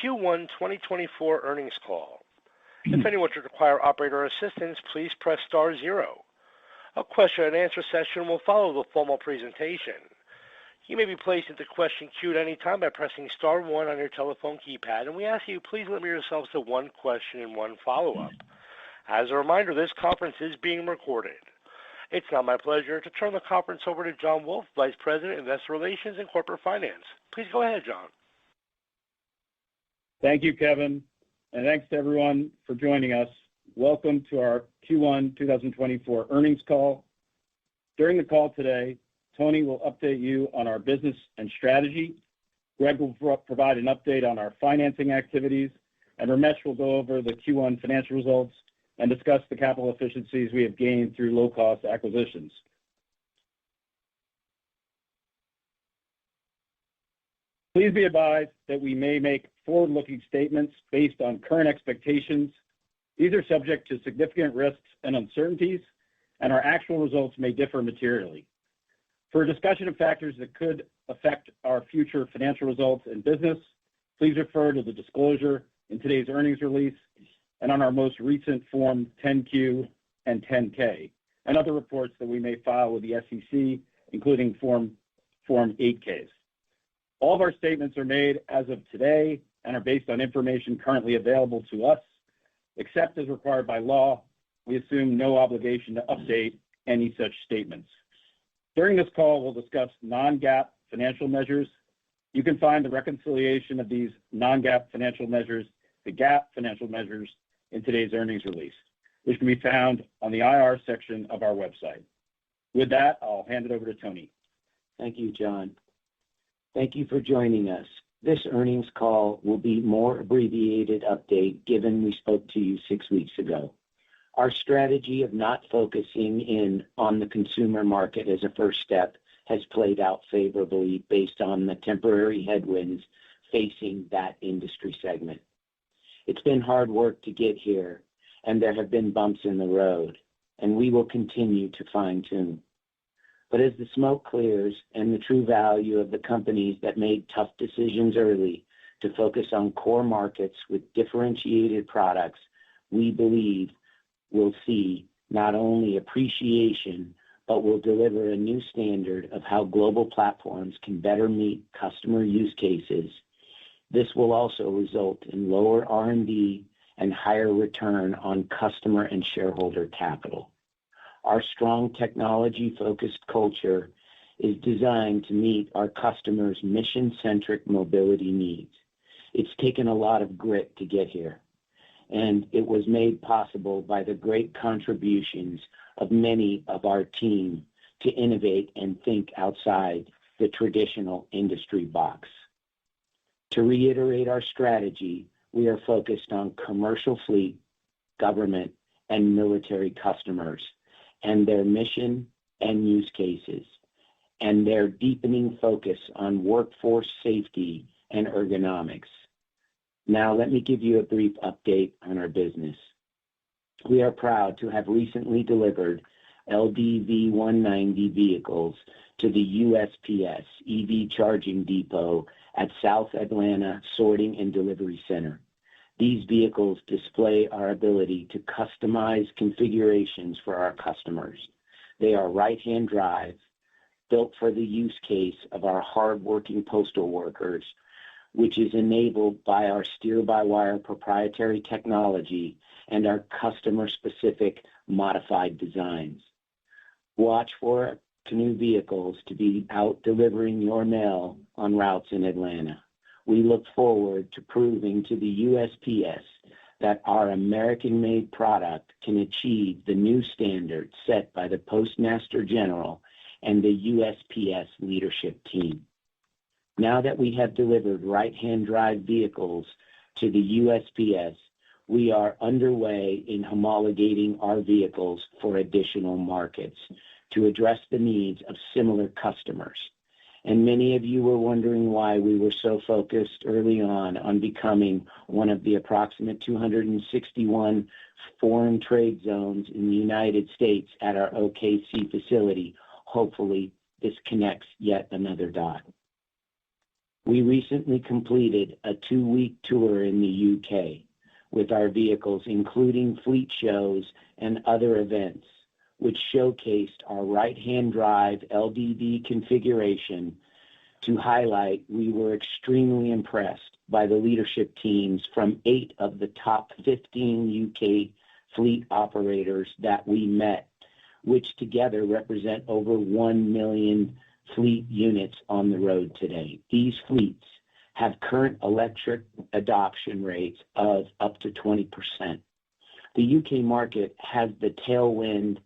Q1 2024 earnings call. If anyone should require operator assistance, please press star zero. A question-and-answer session will follow the formal presentation. You may be placed into question queue at any time by pressing star one on your telephone keypad, and we ask you please limit yourselves to one question and one follow-up. As a reminder, this conference is being recorded. It's now my pleasure to turn the conference over to John Wolf, Vice President, Investor Relations and Corporate Finance. Please go ahead, John. Thank you, Kevin, and thanks to everyone for joining us. Welcome to our Q1 2024 earnings call. During the call today, Tony will update you on our business and strategy. Greg will provide an update on our financing activities, and Ramesh will go over the Q1 financial results and discuss the capital efficiencies we have gained through low-cost acquisitions. Please be advised that we may make forward-looking statements based on current expectations. These are subject to significant risks and uncertainties, and our actual results may differ materially. For a discussion of factors that could affect our future financial results and business, please refer to the disclosure in today's earnings release and on our most recent Form 10-Q and 10-K, and other reports that we may file with the SEC, including Form 8-Ks. All of our statements are made as of today and are based on information currently available to us. Except as required by law, we assume no obligation to update any such statements. During this call, we'll discuss non-GAAP financial measures. You can find the reconciliation of these non-GAAP financial measures to GAAP financial measures in today's earnings release, which can be found on the IR section of our website. With that, I'll hand it over to Tony. Thank you, John. Thank you for joining us. This earnings call will be more abbreviated update given we spoke to you 6 weeks ago. Our strategy of not focusing in on the consumer market as a first step has played out favorably based on the temporary headwinds facing that industry segment. It's been hard work to get here, and there have been bumps in the road, and we will continue to fine-tune. But as the smoke clears and the true value of the companies that made tough decisions early to focus on core markets with differentiated products, we believe we'll see not only appreciation, but will deliver a new standard of how global platforms can better meet customer use cases. This will also result in lower R&D and higher return on customer and shareholder capital. Our strong technology-focused culture is designed to meet our customers' mission-centric mobility needs. It's taken a lot of grit to get here, and it was made possible by the great contributions of many of our team to innovate and think outside the traditional industry box. To reiterate our strategy, we are focused on commercial fleet, government, and military customers, and their mission and use cases, and their deepening focus on workforce safety and ergonomics. Now, let me give you a brief update on our business. We are proud to have recently delivered LDV-190 vehicles to the USPS EV charging depot at South Atlanta Sorting and Delivery Center. These vehicles display our ability to customize configurations for our customers. They are right-hand drive, built for the use case of our hard-working postal workers, which is enabled by our steer-by-wire proprietary technology and our customer-specific modified designs. Watch for Canoo vehicles to be out delivering your mail on routes in Atlanta. We look forward to proving to the USPS that our American-made product can achieve the new standards set by the Postmaster General and the USPS leadership team. Now that we have delivered right-hand drive vehicles to the USPS, we are underway in homologating our vehicles for additional markets to address the needs of similar customers. And many of you were wondering why we were so focused early on becoming one of the approximate 261 foreign trade zones in the United States at our OKC facility. Hopefully, this connects yet another dot. We recently completed a 2-week tour in the UK with our vehicles, including fleet shows and other events, which showcased our right-hand drive LDV configuration. To highlight, we were extremely impressed by the leadership teams from 8 of the top 15 UK fleet operators that we met, which together represent over 1 million fleet units on the road today. These fleets have current electric adoption rates of up to 20%. The UK market has the tailwind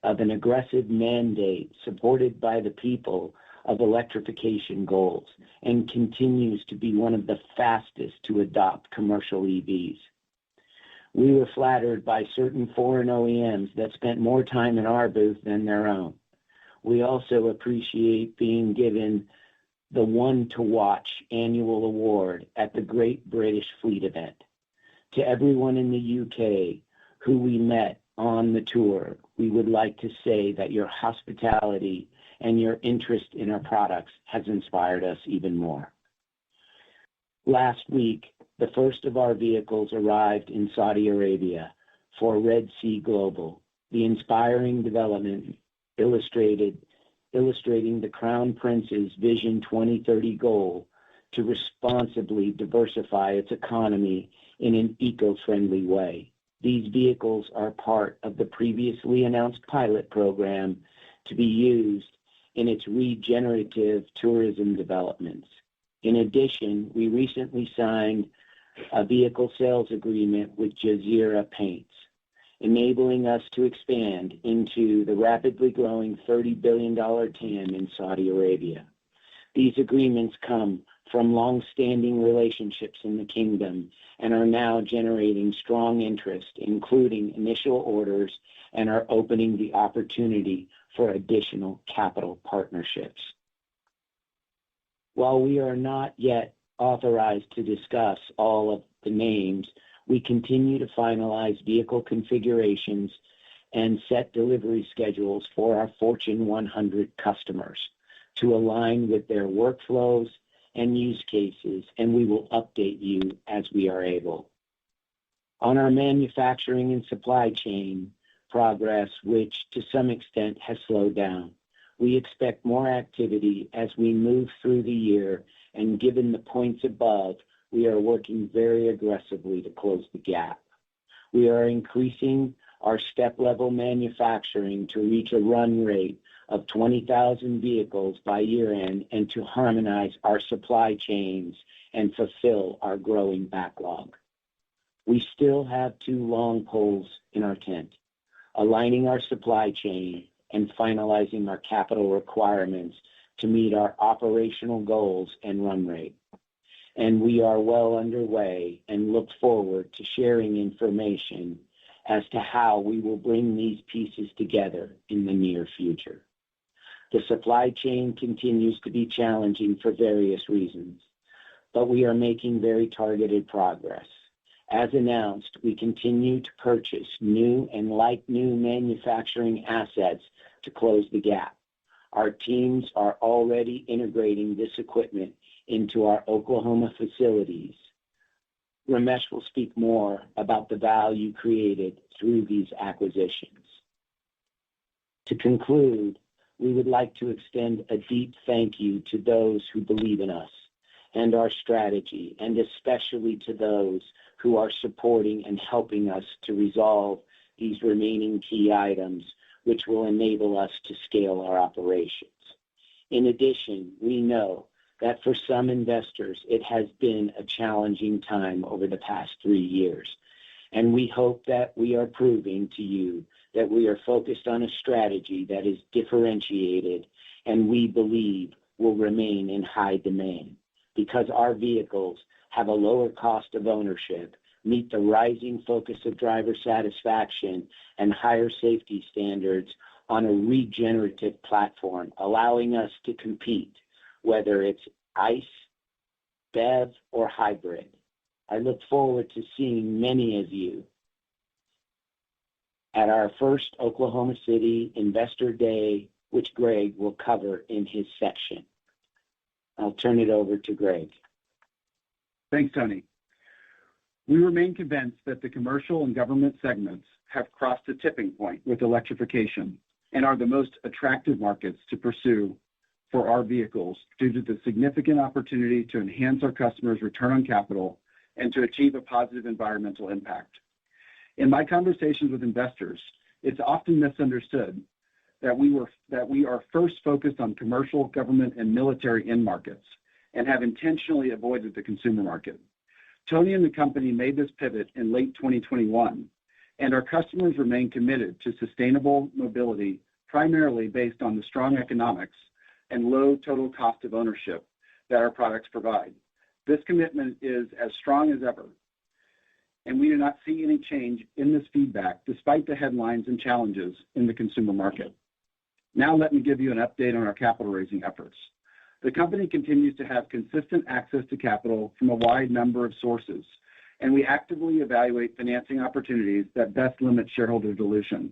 of an aggressive mandate supported by the people of electrification goals and continues to be one of the fastest to adopt commercial EVs. We were flattered by certain foreign OEMs that spent more time in our booth than their own. We also appreciate being given the One to Watch annual award at the Great British Fleet event. To everyone in the UK who we met on the tour, we would like to say that your hospitality and your interest in our products has inspired us even more. Last week, the first of our vehicles arrived in Saudi Arabia for Red Sea Global, the inspiring development illustrating the Crown Prince's Vision 2030 goal to responsibly diversify its economy in an eco-friendly way. These vehicles are part of the previously announced pilot program to be used in its regenerative tourism developments. In addition, we recently signed a vehicle sales agreement with Jazeera Paints, enabling us to expand into the rapidly growing $30 billion TAM in Saudi Arabia. These agreements come from long-standing relationships in the kingdom and are now generating strong interest, including initial orders, and are opening the opportunity for additional capital partnerships. While we are not yet authorized to discuss all of the names, we continue to finalize vehicle configurations and set delivery schedules for our Fortune 100 customers to align with their workflows and use cases, and we will update you as we are able. On our manufacturing and supply chain progress, which to some extent has slowed down, we expect more activity as we move through the year, and given the points above, we are working very aggressively to close the gap. We are increasing our step-level manufacturing to reach a run rate of 20,000 vehicles by year-end and to harmonize our supply chains and fulfill our growing backlog. We still have 2 long poles in our tent, aligning our supply chain and finalizing our capital requirements to meet our operational goals and run rate. And we are well underway and look forward to sharing information as to how we will bring these pieces together in the near future. The supply chain continues to be challenging for various reasons, but we are making very targeted progress. As announced, we continue to purchase new and like-new manufacturing assets to close the gap. Our teams are already integrating this equipment into our Oklahoma facilities. Ramesh will speak more about the value created through these acquisitions. To conclude, we would like to extend a deep thank you to those who believe in us and our strategy, and especially to those who are supporting and helping us to resolve these remaining key items, which will enable us to scale our operations. In addition, we know that for some investors, it has been a challenging time over the past 3 years, and we hope that we are proving to you that we are focused on a strategy that is differentiated and we believe will remain in high demand because our vehicles have a lower cost of ownership, meet the rising focus of driver satisfaction and higher safety standards on a regenerative platform, allowing us to compete, whether it's ICE, BEV, or hybrid. I look forward to seeing many of you at our first Oklahoma City Investor Day, which Greg will cover in his section. I'll turn it over to Greg. Thanks, Tony. We remain convinced that the commercial and government segments have crossed a tipping point with electrification and are the most attractive markets to pursue for our vehicles due to the significant opportunity to enhance our customers' return on capital and to achieve a positive environmental impact. In my conversations with investors, it's often misunderstood that we are first focused on commercial, government, and military end markets and have intentionally avoided the consumer market. Tony and the company made this pivot in late 2021, and our customers remain committed to sustainable mobility, primarily based on the strong economics and low total cost of ownership that our products provide. This commitment is as strong as ever, and we do not see any change in this feedback despite the headlines and challenges in the consumer market. Now let me give you an update on our capital raising efforts. The company continues to have consistent access to capital from a wide number of sources, and we actively evaluate financing opportunities that best limit shareholder dilution.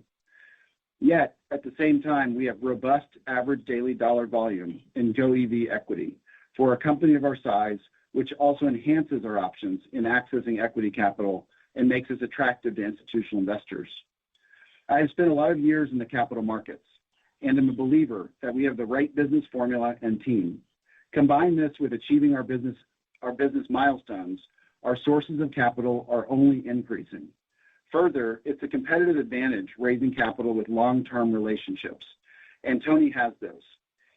Yet, at the same time, we have robust average daily dollar volume in GOEV equity for a company of our size, which also enhances our options in accessing equity capital and makes us attractive to institutional investors. I have spent a lot of years in the capital markets, and I'm a believer that we have the right business formula and team. Combine this with achieving our business milestones, our sources of capital are only increasing. Further, it's a competitive advantage raising capital with long-term relationships, and Tony has those.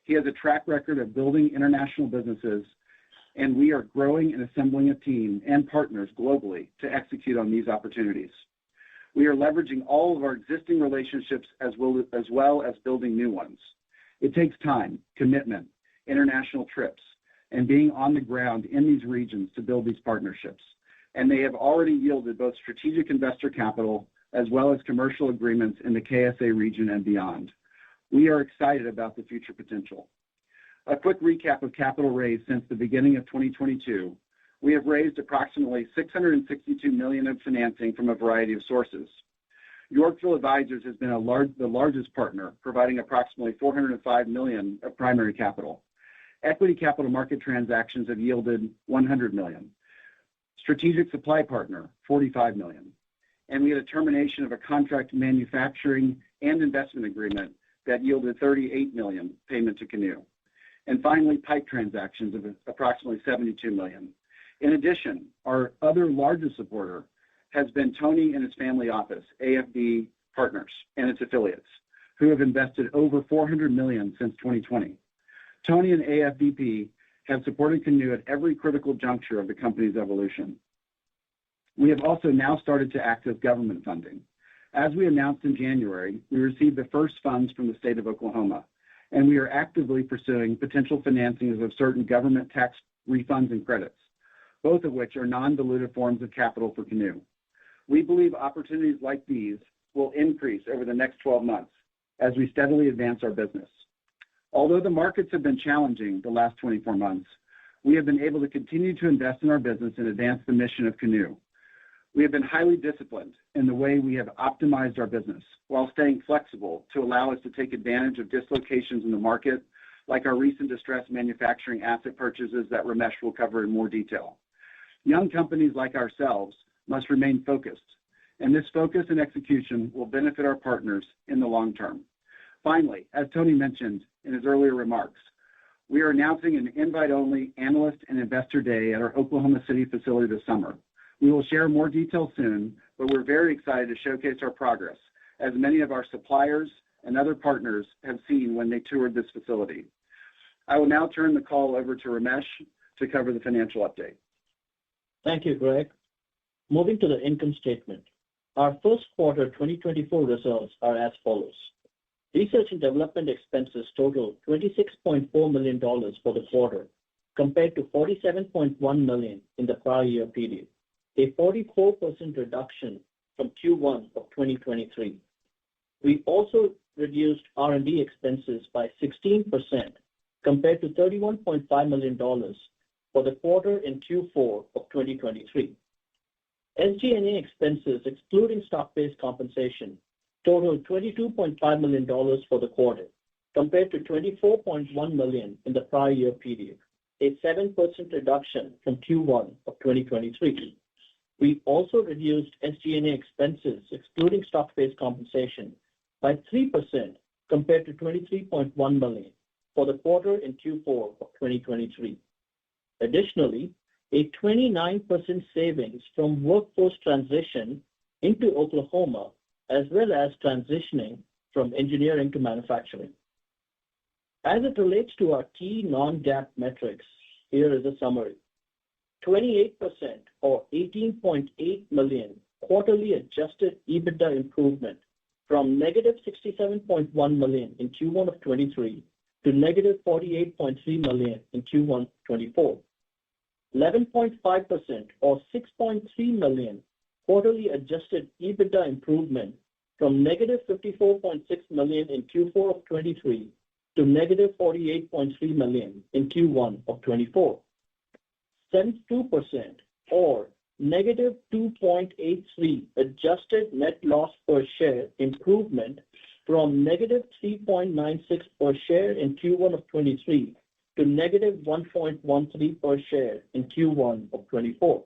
He has a track record of building international businesses, and we are growing and assembling a team and partners globally to execute on these opportunities. We are leveraging all of our existing relationships as well as building new ones. It takes time, commitment, international trips, and being on the ground in these regions to build these partnerships. And they have already yielded both strategic investor capital as well as commercial agreements in the KSA region and beyond. We are excited about the future potential. A quick recap of capital raised since the beginning of 2022. We have raised approximately $662 million of financing from a variety of sources. Yorkville Advisors has been the largest partner, providing approximately $405 million of primary capital. Equity capital market transactions have yielded $100 million. Strategic supply partner, $45 million. And we had a termination of a contract manufacturing and investment agreement that yielded $38 million payment to Canoo. And finally, PIPE transactions of approximately $72 million. In addition, our other largest supporter has been Tony and his family office, AFD Partners, and its affiliates, who have invested over $400 million since 2020. Tony and AFDP have supported Canoo at every critical juncture of the company's evolution. We have also now started to access government funding. As we announced in January, we received the first funds from the state of Oklahoma, and we are actively pursuing potential financings of certain government tax refunds and credits, both of which are non-dilutive forms of capital for Canoo. We believe opportunities like these will increase over the next 12 months as we steadily advance our business. Although the markets have been challenging the last 24 months, we have been able to continue to invest in our business and advance the mission of Canoo. We have been highly disciplined in the way we have optimized our business while staying flexible to allow us to take advantage of dislocations in the market, like our recent distressed manufacturing asset purchases that Ramesh will cover in more detail. Young companies like ourselves must remain focused, and this focus and execution will benefit our partners in the long term. Finally, as Tony mentioned in his earlier remarks, we are announcing an invite-only Analyst and Investor Day at our Oklahoma City facility this summer. We will share more details soon, but we're very excited to showcase our progress, as many of our suppliers and other partners have seen when they toured this facility. I will now turn the call over to Ramesh to cover the financial update. Thank you, Greg. Moving to the income statement. Our first quarter 2024 results are as follows. Research and development expenses totaled $26.4 million for the quarter, compared to $47.1 million in the prior year period, a 44% reduction from Q1 of 2023. We also reduced R&D expenses by 16% compared to $31.5 million for the quarter in Q4 of 2023. SG&A expenses, excluding stock-based compensation, totaled $22.5 million for the quarter, compared to $24.1 million in the prior year period, a 7% reduction from Q1 of 2023. We also reduced SG&A expenses, excluding stock-based compensation, by 3% compared to $23.1 million for the quarter in Q4 of 2023. Additionally, a 29% savings from workforce transition into Oklahoma, as well as transitioning from engineering to manufacturing. As it relates to our key non-GAAP metrics, here is a summary. 28% or $18.8 million quarterly adjusted EBITDA improvement from negative $67.1 million in Q1 of 23 to negative $48.3 million in Q1 24. 11.5% or $6.3 million quarterly adjusted EBITDA improvement from negative $54.6 million in Q4 of 23 to negative $48.3 million in Q1 of 24. 72% or negative 2.83 adjusted net loss per share improvement from negative 3.96 per share in Q1 of 23 to negative 1.13 per share in Q1 of 24.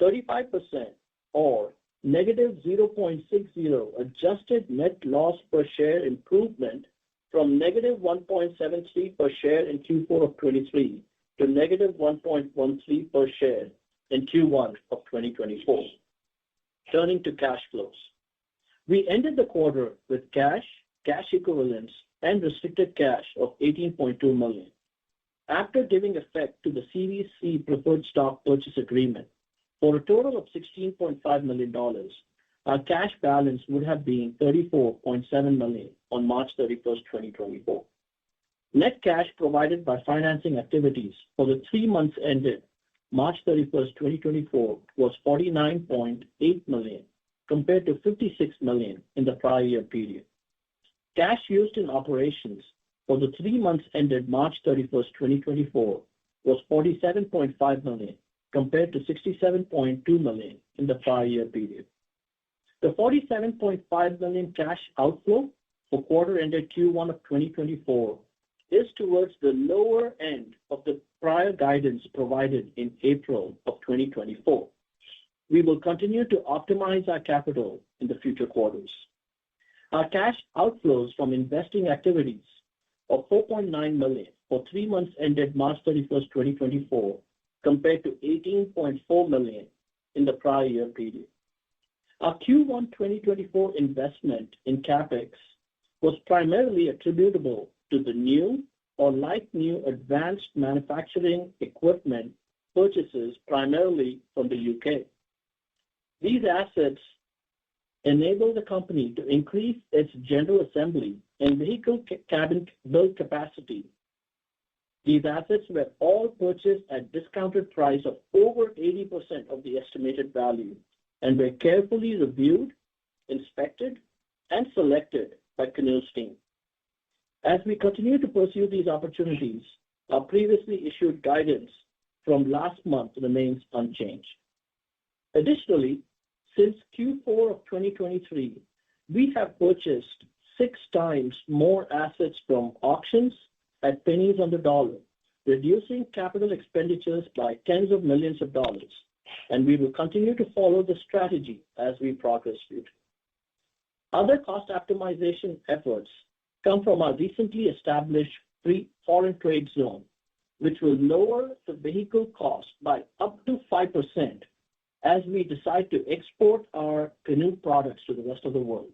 35% or negative 0.60 adjusted net loss per share improvement from negative 1.73 per share in Q4 of 23 to negative 1.13 per share in Q1 of 2024. Turning to cash flows. We ended the quarter with cash, cash equivalents, and restricted cash of $18.2 million. After giving effect to the Series C preferred stock purchase agreement for a total of $16.5 million, our cash balance would have been $34.7 million on March 31st, 2024. Net cash provided by financing activities for the 3 months ended March 31st, 2024 was $49.8 million compared to $56 million in the prior year period. Cash used in operations for the 3 months ended March 31st, 2024 was $47.5 million compared to $67.2 million in the prior year period. The $47.5 million cash outflow for quarter ended Q1 of 2024 is towards the lower end of the prior guidance provided in April of 2024. We will continue to optimize our capital in the future quarters. Our cash outflows from investing activities of $4.9 million for 3 months ended March 31st, 2024, compared to $18.4 million in the prior year period. Our Q1 2024 investment in CapEx was primarily attributable to the new or like-new advanced manufacturing equipment purchases primarily from the UK. These assets enable the company to increase its general assembly and vehicle cabin build capacity. These assets were all purchased at discounted price of over 80% of the estimated value and were carefully reviewed, inspected, and selected by Canoo's team. As we continue to pursue these opportunities, our previously issued guidance from last month remains unchanged. Additionally, since Q4 of 2023, we have purchased 6 times more assets from auctions at pennies on the dollar, reducing capital expenditures by tens of millions of dollars, and we will continue to follow the strategy as we progress through. Other cost optimization efforts come from our recently established free foreign trade zone, which will lower the vehicle cost by up to 5% as we decide to export our Canoo products to the rest of the world.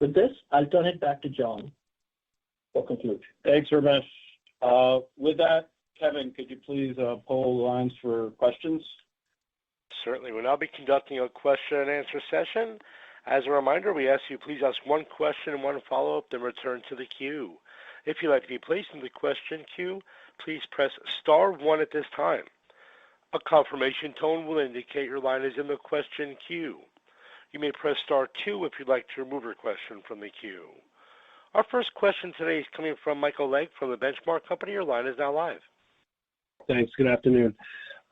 With this, I'll turn it back to John for conclusion. Thanks, Ramesh. With that, Kevin, could you please poll the lines for questions? Certainly. We'll now be conducting a question and answer session. As a reminder, we ask you please ask one question and one follow-up, then return to the queue. If you'd like to be placed in the question queue, please press star 1 at this time. A confirmation tone will indicate your line is in the question queue. You may press star 2 if you'd like to remove your question from the queue. Our first question today is coming from Michael Legg from the Benchmark Company. Your line is now live. Thanks. Good afternoon.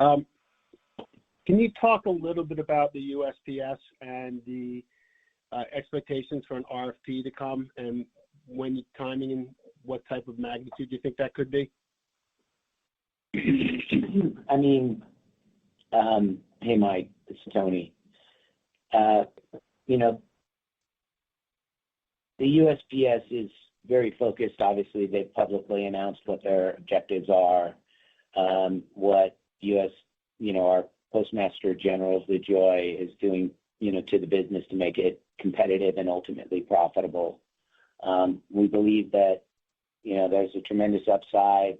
Can you talk a little bit about the USPS and the expectations for an RFP to come and when timing and what type of magnitude do you think that could be? I mean, hey, Mike, this is Tony. You know, the USPS is very focused. Obviously, they've publicly announced what their objectives are, what our Postmaster General LaJoy is doing, to the business to make it competitive and ultimately profitable. We believe that, there's a tremendous upside.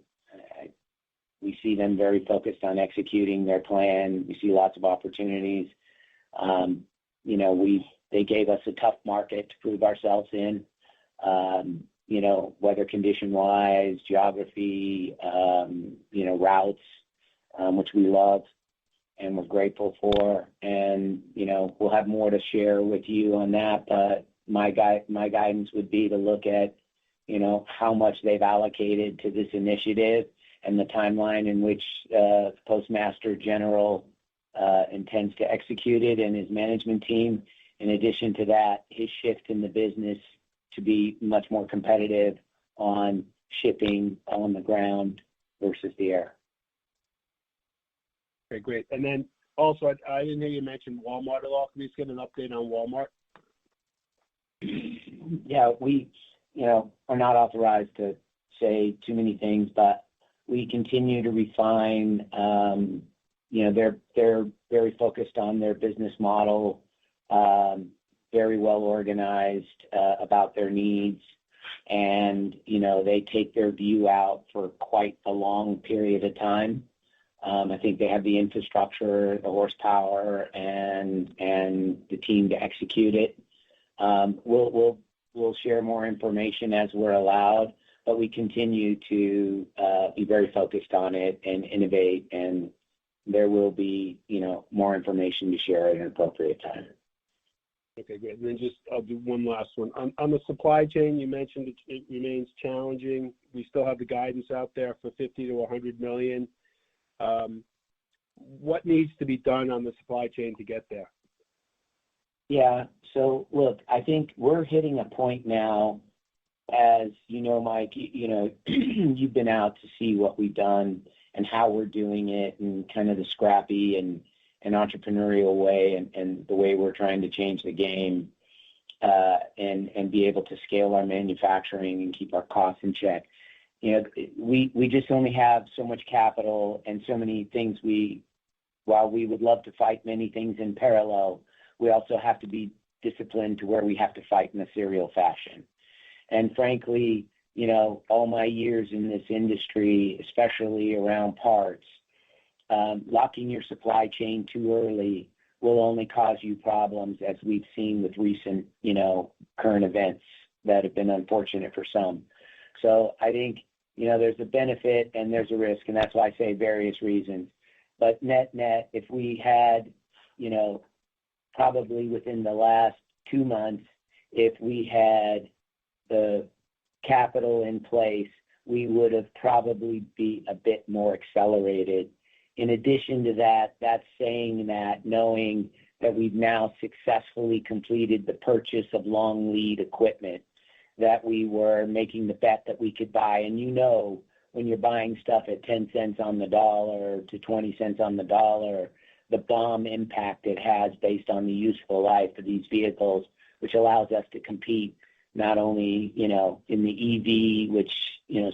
We see them very focused on executing their plan. We see lots of opportunities. They gave us a tough market to prove ourselves in, weather condition-wise, geography, routes, which we love and we're grateful for. And, we'll have more to share with you on that. But my guidance would be to look at, how much they've allocated to this initiative and the timeline in which Postmaster General intends to execute it and his management team. In addition to that, his shift in the business to be much more competitive on shipping on the ground versus the air. Okay, great. And then also, I didn't hear you mention Walmart at all. Can we just get an update on Walmart? Yeah, we, are not authorized to say too many things, but we continue to refine. They're very focused on their business model, very well organized about their needs, and they take their view out for quite a long period of time. I think they have the infrastructure, the horsepower, and the team to execute it. We'll share more information as we're allowed, but we continue to be very focused on it and innovate, and there will be, more information to share at an appropriate time. Okay, great. And then I'll do one last one. On the supply chain, you mentioned it remains challenging. We still have the guidance out there for $50 to $100 million. What needs to be done on the supply chain to get there? Yeah. So look, I think we're hitting a point now, as you know, Mike, you've been out to see what we've done and how we're doing it, and kind of the scrappy and entrepreneurial way, and the way we're trying to change the game, and be able to scale our manufacturing and keep our costs in check. We just only have so much capital and so many things. While we would love to fight many things in parallel, we also have to be disciplined to where we have to fight in a serial fashion. And frankly, all my years in this industry, especially around parts, locking your supply chain too early will only cause you problems, as we've seen with recent, current events that have been unfortunate for some. So I think, there's a benefit and there's a risk, and that's why I say various reasons. But net, if we had, probably within the last 2 months, if we had the capital in place, we would have probably be a bit more accelerated. In addition to that, that's saying that, knowing that we've now successfully completed the purchase of long lead equipment, that we were making the bet that we could buy. And when you're buying stuff at 10 cents on the dollar to 20 cents on the dollar, the BOM impact it has based on the useful life of these vehicles, which allows us to compete not only, in the EV, which,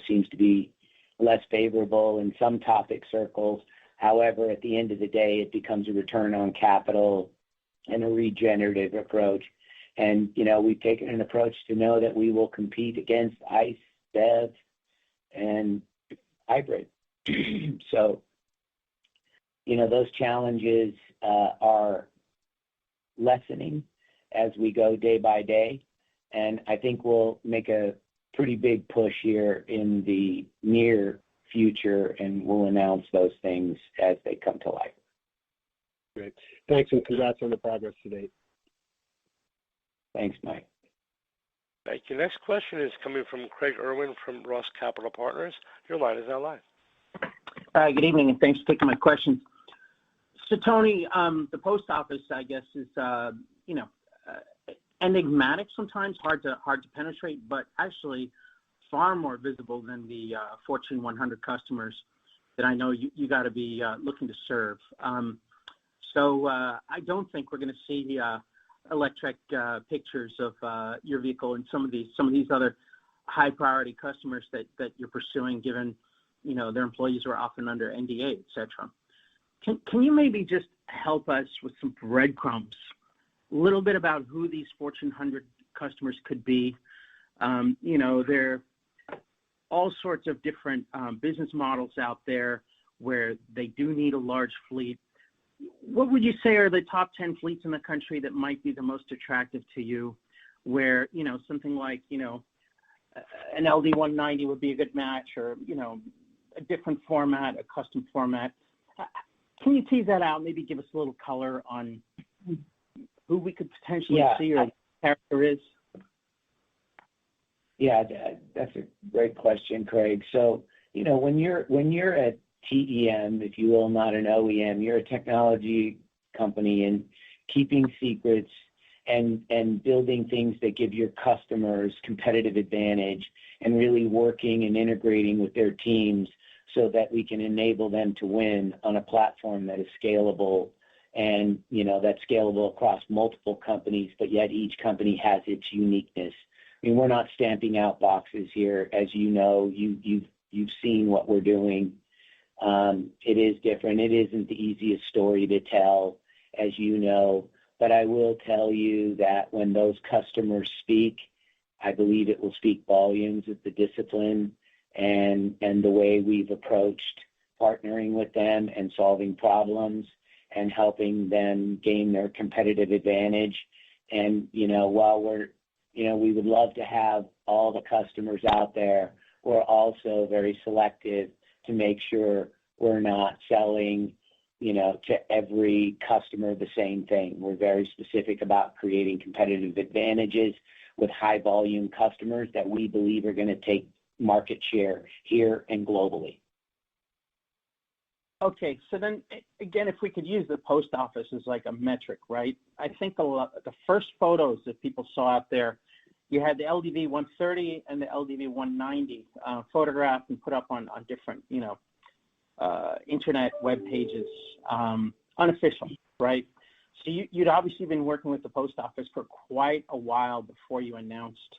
seems to be less favorable in some topic circles. However, at the end of the day, it becomes a return on capital and a regenerative approach. And, we've taken an approach to know that we will compete against ICE, BEV, and hybrid. So, those challenges are lessening as we go day by day. And I think we'll make a pretty big push here in the near future, and we'll announce those things as they come to light. Great. Thanks, and congrats on the progress to date. Thanks, Mike. Thank you. Next question is coming from Craig Irwin from Ross Capital Partners. Your line is now live. Good evening, and thanks for taking my questions. So, Tony, the post office, I guess, is enigmatic sometimes, hard to penetrate, but actually far more visible than the Fortune 100 customers. that I know you got to be looking to serve. So I don't think we're going to see electric pictures of your vehicle and some of these other high priority customers that you're pursuing, given their employees are often under NDA, et cetera. Can you maybe just help us with some breadcrumbs, a little bit about who these Fortune 100 customers could be? There are all sorts of different business models out there where they do need a large fleet. What would you say are the top 10 fleets in the country that might be the most attractive to you, where, something like, an LD190 would be a good match, or, a different format, a custom format? Can you tease that out? Maybe give us a little color on who we could potentially see or what the character is? Yeah, that's a great question, Craig. So, when you're at TEM, if you will, not an OEM, you're a technology company, and keeping secrets and building things that give your customers competitive advantage, and really working and integrating with their teams so that we can enable them to win on a platform that is scalable, and that's scalable across multiple companies, but yet each company has its uniqueness. I mean, we're not stamping out boxes here. As you know, you've seen what we're doing. It is different. It isn't the easiest story to tell, as you know, but I will tell you that when those customers speak, I believe it will speak volumes of the discipline and the way we've approached partnering with them and solving problems and helping them gain their competitive advantage. And, while we would love to have all the customers out there, we're also very selective to make sure we're not selling, to every customer the same thing. We're very specific about creating competitive advantages with high volume customers that we believe are going to take market share here and globally. Okay, so then again, if we could use the post office as like a metric, right? I think the first photos that people saw out there, you had the LDV 130 and the LDV 190 photographed and put up on different, internet web pages, unofficial, right? So you'd obviously been working with the post office for quite a while before you announced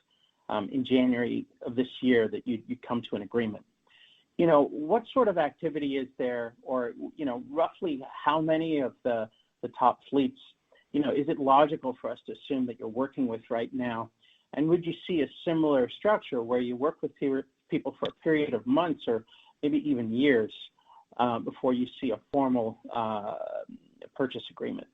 in January of this year that you'd come to an agreement. What sort of activity is there, or, roughly how many of the top fleets, is it logical for us to assume that you're working with right now? And would you see a similar structure where you work with people for a period of months or maybe even years before you see a formal purchase agreement?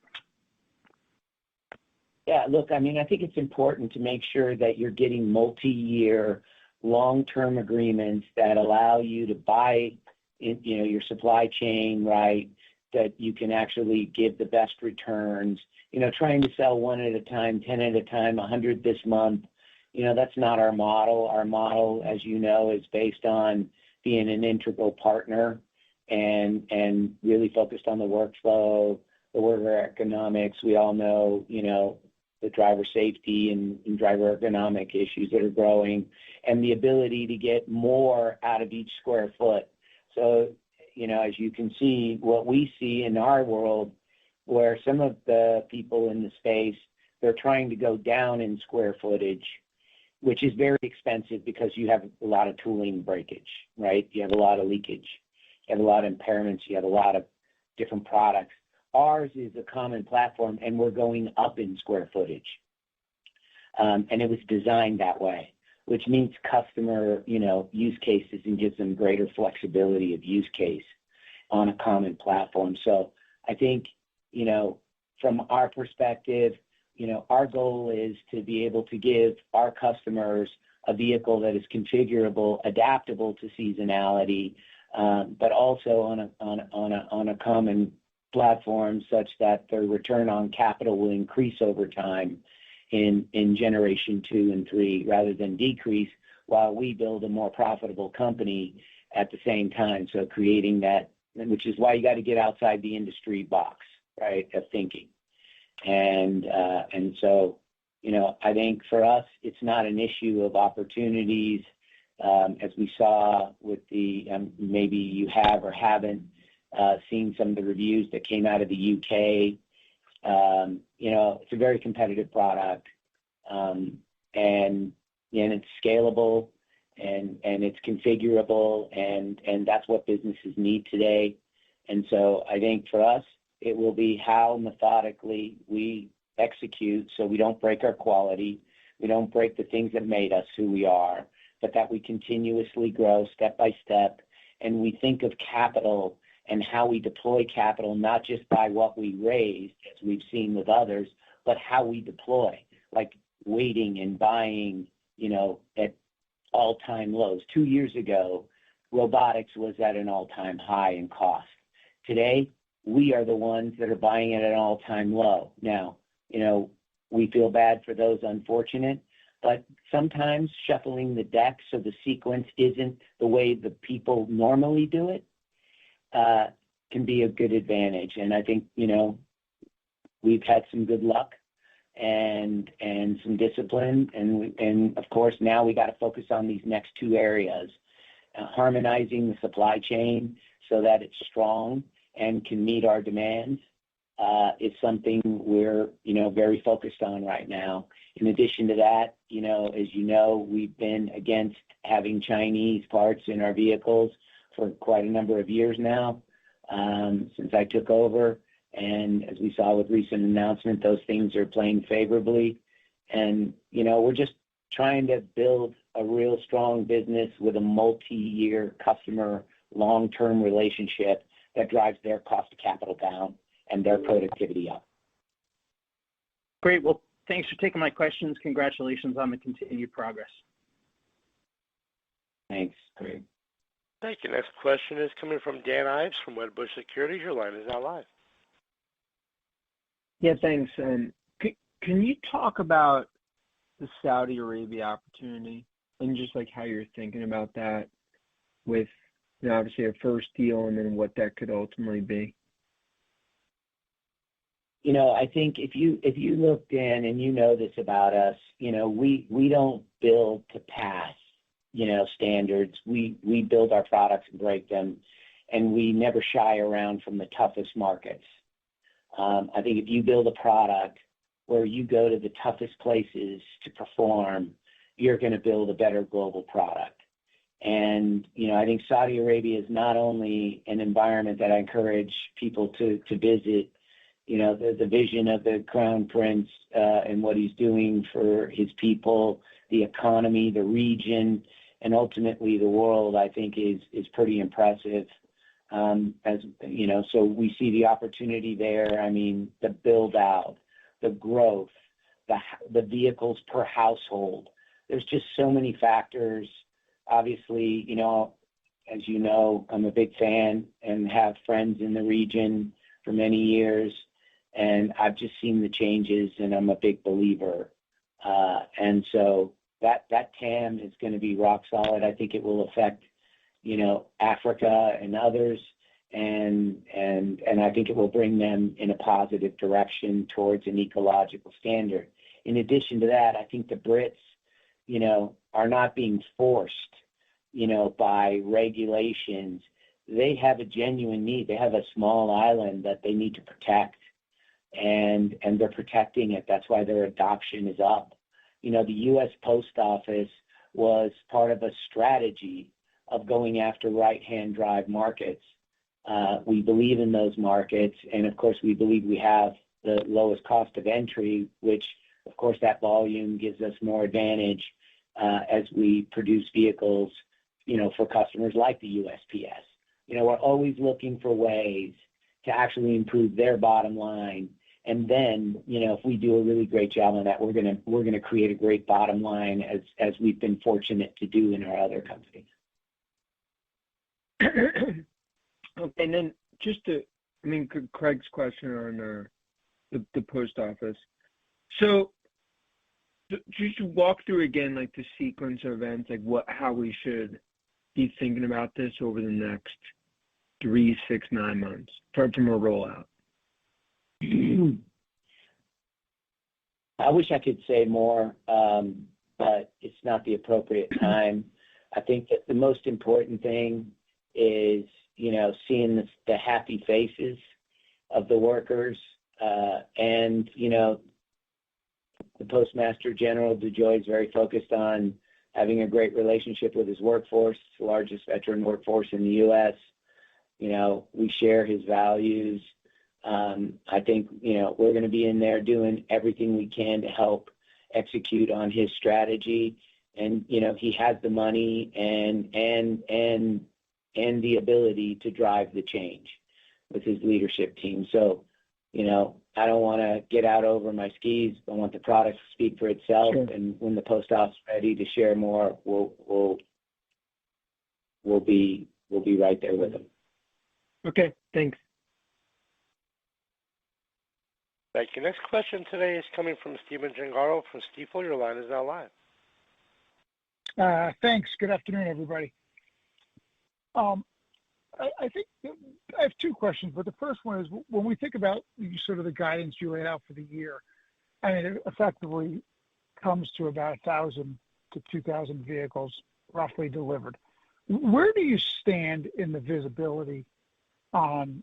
Yeah, look, I think it's important to make sure that you're getting multi-year, long-term agreements that allow you to buy, your supply chain right, that you can actually give the best returns. Trying to sell one at a time, 10 at a time, 100 this month, that's not our model. Our model, as you know, is based on being an integral partner and really focused on the workflow, the worker economics. We all know, the driver safety and driver ergonomic issues that are growing, and the ability to get more out of each square foot. So, as you can see, what we see in our world, where some of the people in the space, they're trying to go down in square footage, which is very expensive because you have a lot of tooling breakage, right? You have a lot of leakage. You have a lot of impairments. You have a lot of different products. Ours is a common platform, and we're going up in square footage. And it was designed that way, which means customer, use cases and gives them greater flexibility of use case on a common platform. So I think, from our perspective, our goal is to be able to give our customers a vehicle that is configurable, adaptable to seasonality, but also on a common platform such that their return on capital will increase over time in generation 2 and 3 rather than decrease, while we build a more profitable company at the same time. So creating that, which is why you got to get outside the industry box, right, of thinking. And so, I think for us, it's not an issue of opportunities As we saw with the, maybe you have or haven't seen some of the reviews that came out of the UK. It's a very competitive product, and it's scalable, and it's configurable, and that's what businesses need today. And so I think for us, it will be how methodically we execute so we don't break our quality, we don't break the things that made us who we are, but that we continuously grow step by step, and we think of capital and how we deploy capital, not just by what we raised, as we've seen with others, but how we deploy, like waiting and buying, at all-time lows. 2 years ago, robotics was at an all-time high in cost. Today, we are the ones that are buying it at an all-time low. Now, we feel bad for those unfortunate, but sometimes shuffling the deck so the sequence isn't the way the people normally do it can be a good advantage. And I think, we've had some good luck and some discipline. And of course, now we got to focus on these next two areas. Harmonizing the supply chain so that it's strong and can meet our demands is something we're, very focused on right now. In addition to that, as we've been against having Chinese parts in our vehicles for quite a number of years now, since I took over. And as we saw with recent announcement, those things are playing favorably. And, we're just trying to build a real strong business with a multi-year customer long-term relationship that drives their cost of capital down and their productivity up. Great. Well, thanks for taking my questions. Congratulations on the continued progress. Thanks, Greg. Thank you. Next question is coming from Dan Ives from Wedbush Securities. Your line is now live. Yeah, thanks. And can you talk about the Saudi Arabia opportunity and just like how you're thinking about that with obviously a first deal and then what that could ultimately be? I think if you look, Dan, and this about us, we don't build to pass, standards. We build our products and break them, and we never shy around from the toughest markets. I think if you build a product where you go to the toughest places to perform, you're going to build a better global product. And, I think Saudi Arabia is not only an environment that I encourage people to visit, the vision of the Crown Prince and what he's doing for his people, the economy, the region, and ultimately the world, I think is pretty impressive. So we see the opportunity there. I mean, the build out, the growth, the vehicles per household. There's just so many factors. Obviously, as I'm a big fan and have friends in the region for many years, and I've just seen the changes, and I'm a big believer. And so that TAM is going to be rock solid. I think it will affect, Africa and others, and I think it will bring them in a positive direction towards an ecological standard. In addition to that, I think the Brits, are not being forced, by regulations. They have a genuine need. They have a small island that they need to protect, and they're protecting it. That's why their adoption is up. The U.S. Post Office was part of a strategy of going after right-hand drive markets. We believe in those markets, and of course we believe we have the lowest cost of entry, which of course that volume gives us more advantage as we produce vehicles, for customers like the USPS. We're always looking for ways to actually improve their bottom line. And then, if we do a really great job on that, we're gonna create a great bottom line as we've been fortunate to do in our other companies. Okay, and then Craig's question on the post office. So just walk through again, like the sequence of events, like how we should be thinking about this over the next 3, 6, 9 months from a rollout. I wish I could say more, but it's not the appropriate time. I think that the most important thing is, seeing the happy faces of the workers, and, the Postmaster General, DeJoy, is very focused on having a great relationship with his workforce, the largest veteran workforce in the U.S. We share his values. I think, we're going to be in there doing everything we can to help execute on his strategy. And, he has the money and the ability to drive the change with his leadership team. So, I don't want to get out over my skis. I want the product to speak for itself. Sure. And when the post office is ready to share more, we'll be right there with them. Okay, thanks. Thank you. Next question today is coming from Stephen Gengaro from Stifel. Your line is now live. Thanks. Good afternoon, everybody. I think I have two questions, but the first one is when we think about sort of the guidance you laid out for the year, it effectively comes to about 1,000 to 2,000 vehicles roughly delivered. Where do you stand in the visibility on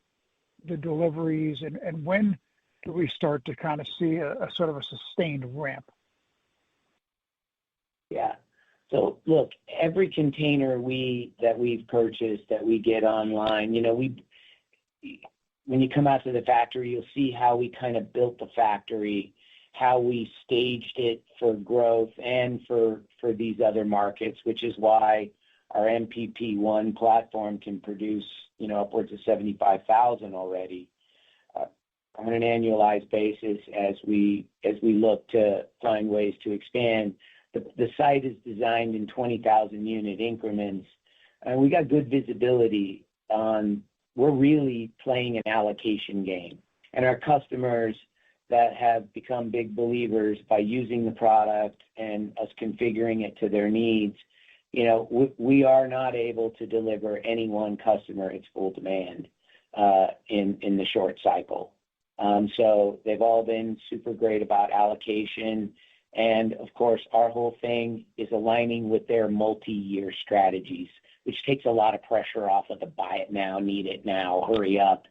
the deliveries, and when do we start to kind of see a sort of a sustained ramp? Yeah. So look, every container that we've purchased, that we get online, when you come out to the factory, you'll see how we kind of built the factory, how we staged it for growth and for these other markets, which is why our MPP1 platform can produce, upwards of 75,000 already on an annualized basis as we look to find ways to expand. The site is designed in 20,000 unit increments, and we got good visibility on. We're really playing an allocation game, and our customers that have become big believers by using the product and us configuring it to their needs, we are not able to deliver any one customer its full demand in the short cycle. So they've all been super great about allocation. And, of course, our whole thing is aligning with their multi-year strategies, which takes a lot of pressure off of the buy it now, need it now, hurry up.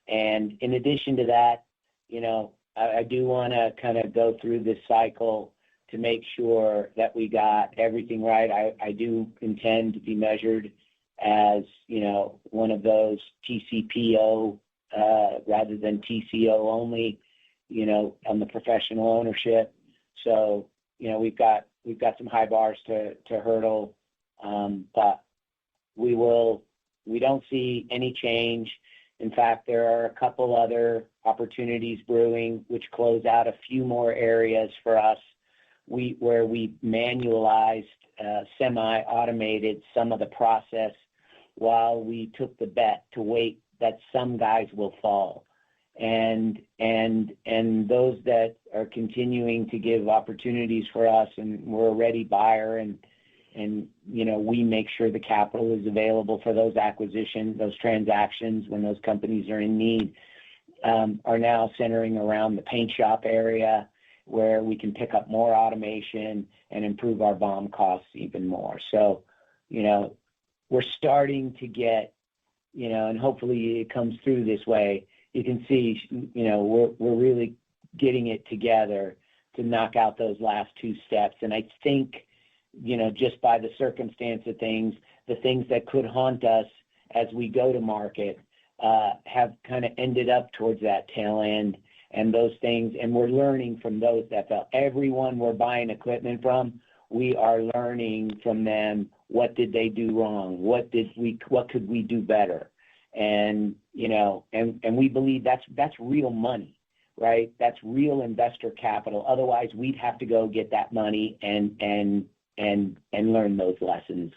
And in addition to that, I do want to kind of go through this cycle to make sure that we got everything right. I do intend to be measured as, one of those TCPO rather than TCO only, on the professional ownership. So, we've got some high bars to hurdle, but we don't see any change. In fact, there are a couple other opportunities brewing, which close out a few more areas for us where we manualized, semi-automated some of the process while we took the bet to wait that some guys will fall. And those that are continuing to give opportunities for us, and we're a ready buyer, and we make sure the capital is available for those acquisitions, those transactions when those companies are in need, are now centering around the paint shop area where we can pick up more automation and improve our BOM costs even more. So, we're starting to get, and hopefully it comes through this way. You can see, we're really getting it together to knock out those last two steps. And I think, just by the circumstance of things, the things that could haunt us as we go to market have kind of ended up towards that tail end. And those things, and we're learning from those that fell. Everyone we're buying equipment from, we are learning from them. What did they do wrong? What could we do better? And and we believe that's real money, right? That's real investor capital. Otherwise, we'd have to go get that money and learn those lessons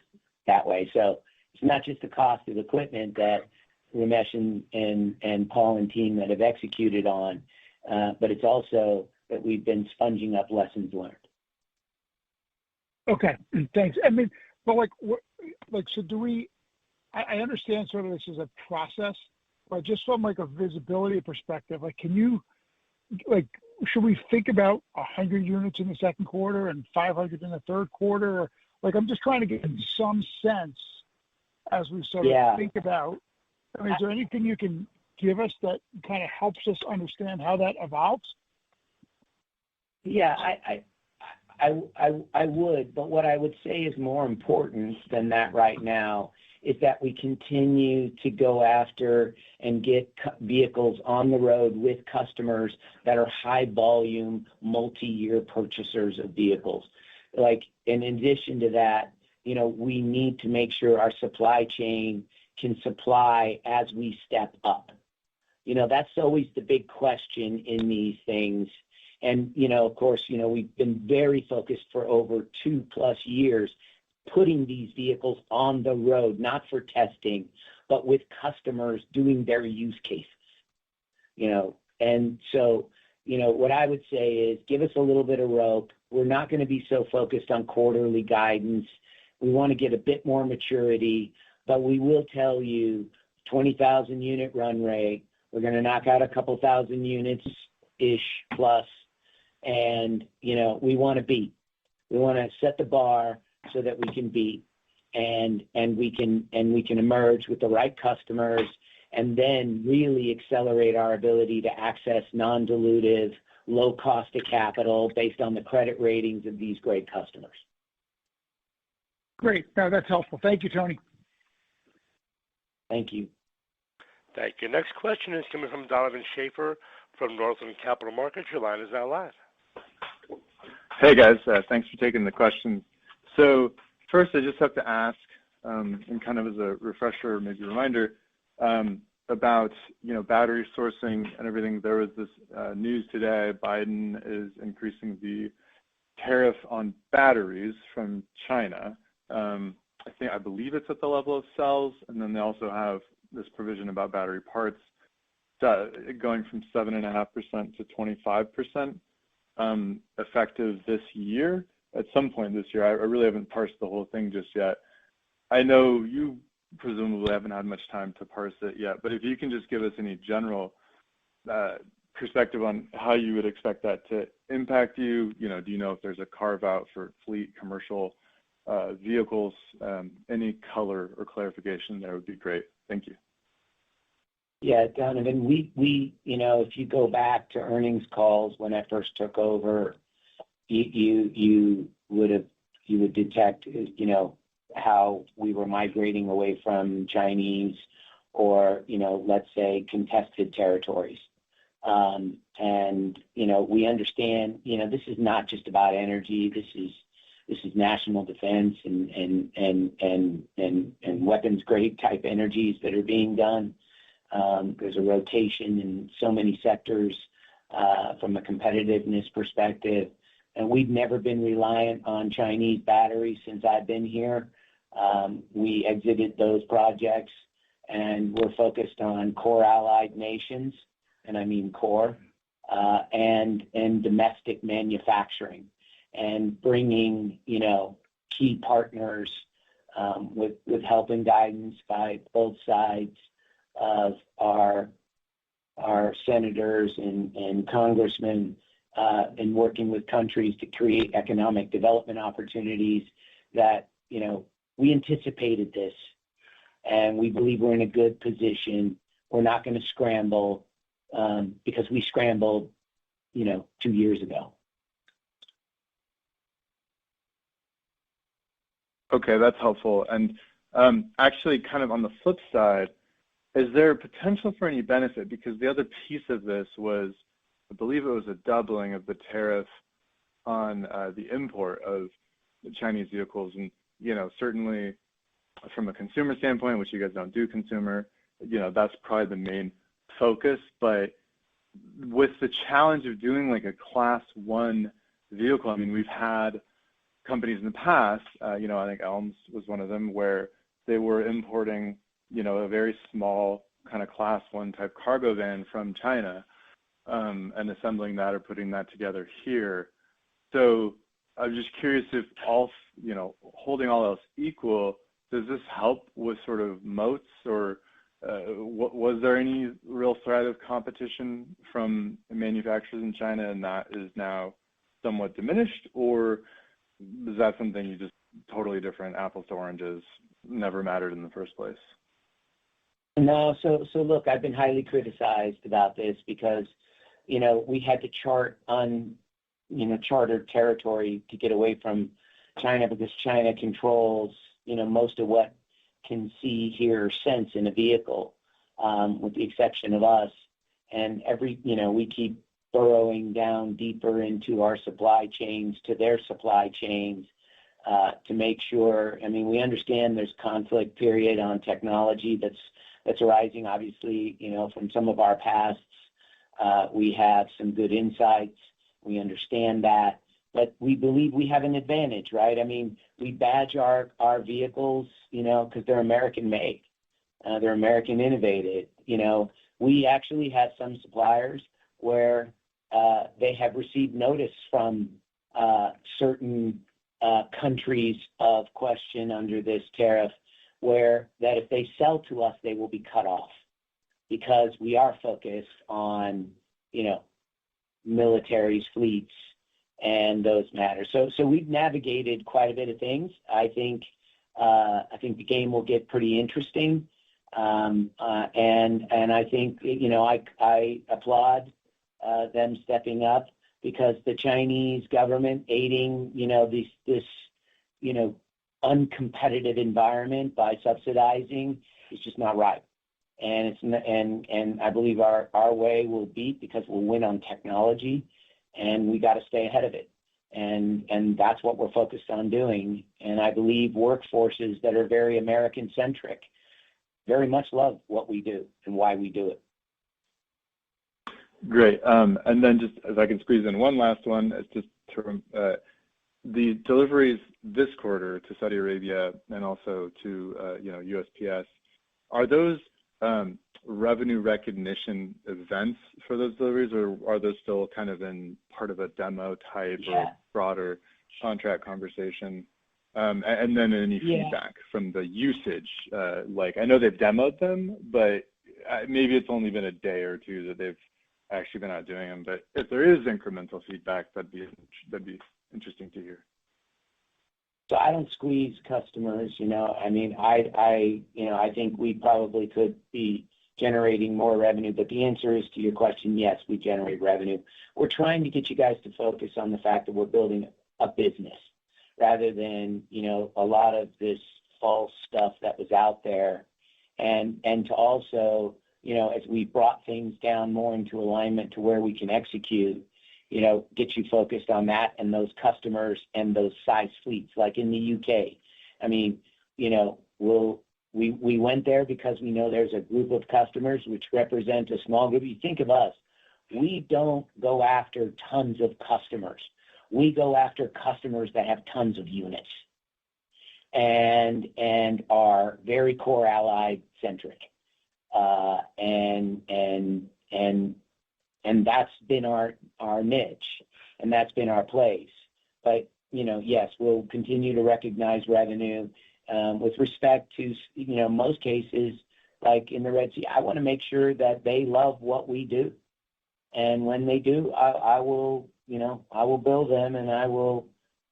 that way. So it's not just the cost of equipment that Ramesh and Paul and team that have executed on, but it's also that we've been sponging up lessons learned. Okay, thanks. But so do we? I understand sort of this is a process, but just from a visibility perspective, can you, should we think about 100 units in the second quarter and 500 in the third quarter? Like, I'm just trying to get some sense as we sort of think about, I mean, is there anything you can give us that kind of helps us understand how that evolves? Yeah, I would, but what I would say is more important than that right now is that we continue to go after and get vehicles on the road with customers that are high volume, multi-year purchasers of vehicles. Like, in addition to that, we need to make sure our supply chain can supply as we step up. That's always the big question in these things. And, of course, we've been very focused for over 2+ years putting these vehicles on the road, not for testing, but with customers doing their use cases. And so, what I would say is give us a little bit of rope. We're not going to be so focused on quarterly guidance. We want to get a bit more maturity, but we will tell you 20,000 unit run rate. We're going to knock out a couple thousand units-ish plus. And, we want to beat. We want to set the bar so that we can beat and we can emerge with the right customers and then really accelerate our ability to access non-dilutive, low cost of capital based on the credit ratings of these great customers. Great. No, that's helpful. Thank you, Tony. Thank you. Thank you. Next question is coming from Donovan Schaefer from Northland Capital Markets. Your line is now live. Hey guys, thanks for taking the question. So first, I just have to ask, and kind of as a refresher, maybe a reminder, about battery sourcing and everything. There was this news today: Biden is increasing the tariff on batteries from China. I believe it's at the level of cells, and then they also have this provision about battery parts going from 7.5% to 25%. Effective this year, at some point this year. I really haven't parsed the whole thing just yet. I know you presumably haven't had much time to parse it yet, but if you can just give us any general perspective on how you would expect that to impact you. Do you know if there's a carve out for fleet commercial vehicles? Any color or clarification there would be great. Thank you. Yeah, Donovan, we if you go back to earnings calls when I first took over, you would detect, how we were migrating away from Chinese or, let's say contested territories. And, we understand, this is not just about energy. This is national defense and weapons grade type energies that are being done. There's a rotation in so many sectors from a competitiveness perspective, and we've never been reliant on Chinese batteries since I've been here. We exited those projects, and we're focused on core allied nations, and I mean core, and domestic manufacturing, and bringing key partners with help and guidance by both sides of our senators and congressmen, and working with countries to create economic development opportunities that, we anticipated this, and we believe we're in a good position. We're not going to scramble because we scrambled, 2 years ago. Okay, that's helpful. And actually, kind of on the flip side, is there potential for any benefit? Because the other piece of this was, I believe it was a doubling of the tariff on the import of the Chinese vehicles. And, certainly from a consumer standpoint, which you guys don't do consumer, that's probably the main focus. But with the challenge of doing like a class 1 vehicle, I mean, we've had companies in the past, I think Elms was one of them, where they were importing a very small kind of class 1 type cargo van from China, and assembling that or putting that together here. So I'm just curious if holding all else equal, does this help with sort of moats, or was there any real threat of competition from manufacturers in China and that is now somewhat diminished, or is that something you just totally different, apples to oranges, never mattered in the first place? No, so look, I've been highly criticized about this because, we had to chart chartered territory to get away from China because China controls, most of what can see, hear, or sense in a vehicle, with the exception of us. And we keep burrowing down deeper into our supply chains to their supply chains to make sure. I mean, we understand there's conflict period on technology that's arising. Obviously, from some of our pasts, we have some good insights. We understand that, but we believe we have an advantage, right? I mean, we badge our vehicles, because they're American made, they're American innovated. We actually have some suppliers where they have received notice from certain countries of question under this tariff, where that if they sell to us, they will be cut off because we are focused on, militaries, fleets, and those matters. So we've navigated quite a bit of things. I think the game will get pretty interesting, and I think I applaud them stepping up because the Chinese government aiding this uncompetitive environment by subsidizing is just not right. And I believe our way will beat because we'll win on technology, and we got to stay ahead of it. And that's what we're focused on doing. And I believe workforces that are very American centric very much love what we do and why we do it. Great. And then just if I can squeeze in one last one, it's just the deliveries this quarter to Saudi Arabia and also to USPS, are those revenue recognition events for those deliveries, or are those still kind of in part of a demo type or broader contract conversation? And then any feedback from the usage? I know they've demoed them, but maybe it's only been a day or two that they've actually been out doing them. But if there is incremental feedback, that'd be interesting to hear. So I don't squeeze customers, I mean, I think we probably could be generating more revenue, but the answer is to your question, yes, we generate revenue. We're trying to get you guys to focus on the fact that we're building a business rather than, a lot of this false stuff that was out there. And to also, as we brought things down more into alignment to where we can execute, get you focused on that and those customers and those size fleets, like in the UK. I mean, we went there because we know there's a group of customers which represent a small group. You think of us, we don't go after tons of customers. We go after customers that have tons of units and are very core allied centric. And that's been our niche, and that's been our place. But, yes, we'll continue to recognize revenue with respect to, most cases, like in the Red Sea. I want to make sure that they love what we do. And when they do, I will bill them, and I will,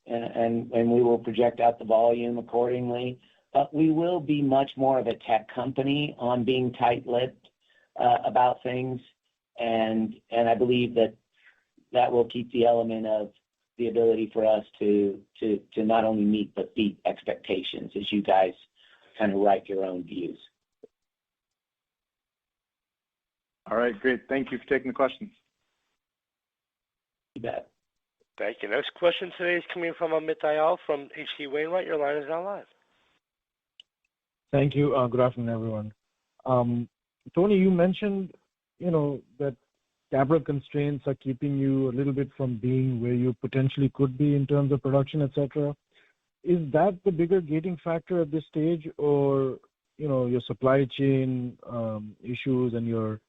and we will project out the volume accordingly. But we will be much more of a tech company on being tight-lipped about things. And I believe that will keep the element of the ability for us to not only meet but beat expectations as you guys kind of write your own views. All right, great. Thank you for taking the questions. You bet. Thank you. Next question today is coming from Amit Dayal from H.C. Wainwright. Your line is now live. Thank you. Good afternoon, everyone. Tony, you mentioned that capital constraints are keeping you a little bit from being where you potentially could be in terms of production, et cetera. Is that the bigger gating factor at this stage, or your supply chain issues and your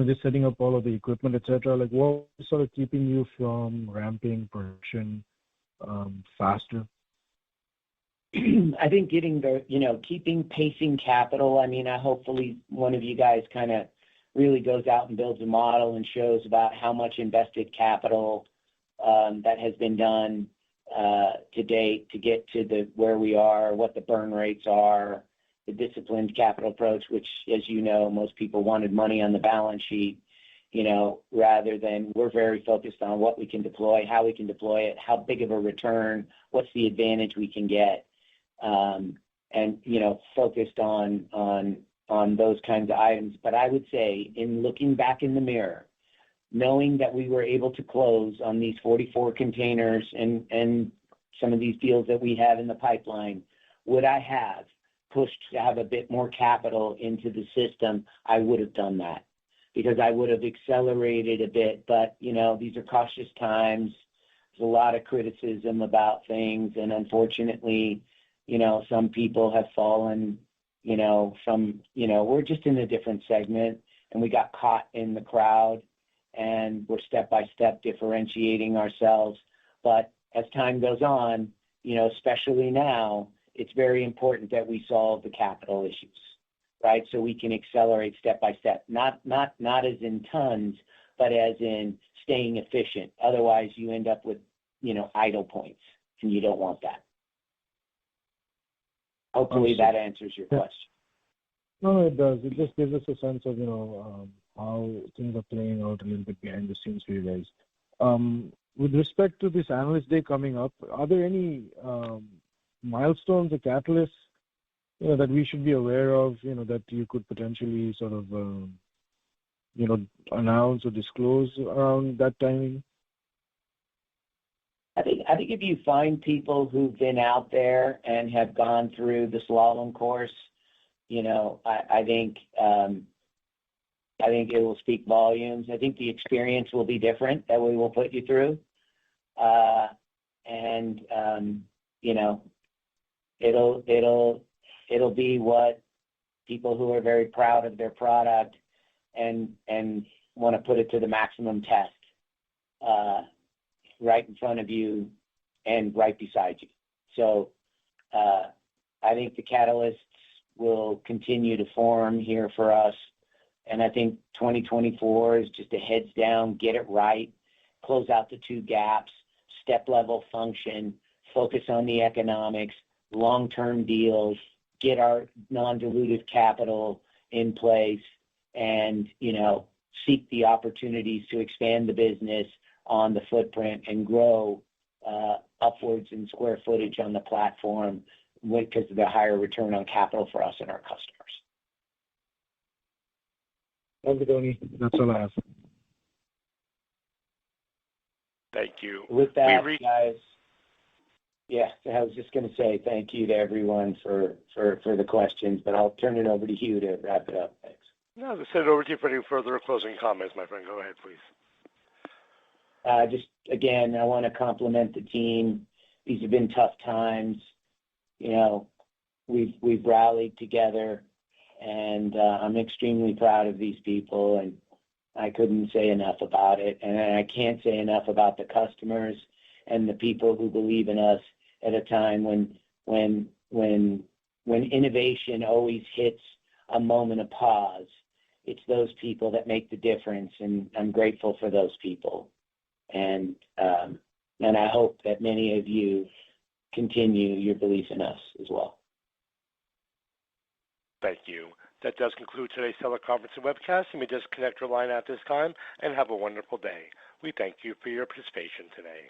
just setting up all of the equipment, et cetera? Like, what is sort of keeping you from ramping production faster? I think getting keeping pacing capital. I mean, hopefully one of you guys kind of really goes out and builds a model and shows about how much invested capital that has been done to date to get to where we are, what the burn rates are, the disciplined capital approach, which, as you know, most people wanted money on the balance sheet, rather than we're very focused on what we can deploy, how we can deploy it, how big of a return, what's the advantage we can get, and focused on those kinds of items. But I would say, in looking back in the mirror, knowing that we were able to close on these 44 containers and some of these deals that we have in the pipeline, would I have pushed to have a bit more capital into the system? I would have done that because I would have accelerated a bit. But, these are cautious times. There's a lot of criticism about things. And unfortunately, some people have fallen, we're just in a different segment and we got caught in the crowd. And we're step-by-step differentiating ourselves. But as time goes on, especially now, it's very important that we solve the capital issues, right? So we can accelerate step-by-step, not as in tons, but as in staying efficient. Otherwise, you end up with, idle points, and you don't want that. Hopefully that answers your question. No, it does. It just gives us a sense of, how things are playing out a little bit behind the scenes for you guys. With respect to this Analyst Day coming up, are there any milestones or catalysts, that we should be aware of, that you could potentially sort of, announce or disclose around that timing? I think if you find people who've been out there and have gone through the slalom course, I think it will speak volumes. I think the experience will be different that we will put you through. It'll be what people who are very proud of their product and want to put it to the maximum test, right in front of you and right beside you. So I think the catalysts will continue to form here for us. And I think 2024 is just a heads down, get it right, close out the two gaps, step level function, focus on the economics, long-term deals, get our non-dilutive capital in place, and, seek the opportunities to expand the business on the footprint and grow upwards in square footage on the platform because of the higher return on capital for us and our customers. Thank you, Tony. That's all I have. Thank you. With that, guys, I was just going to say thank you to everyone for the questions, but I'll turn it over to you to wrap it up. Thanks. No, I'll send it over to you for any further closing comments, my friend. Go ahead, please. Just, again, I want to compliment the team. These have been tough times. We've rallied together, and I'm extremely proud of these people, and I couldn't say enough about it. And I can't say enough about the customers and the people who believe in us at a time when innovation always hits a moment of pause. It's those people that make the difference, and I'm grateful for those people. And I hope that many of you continue your belief in us as well. Thank you. That does conclude today's teleconference and webcast. You may disconnect your line at this time and have a wonderful day. We thank you for your participation today.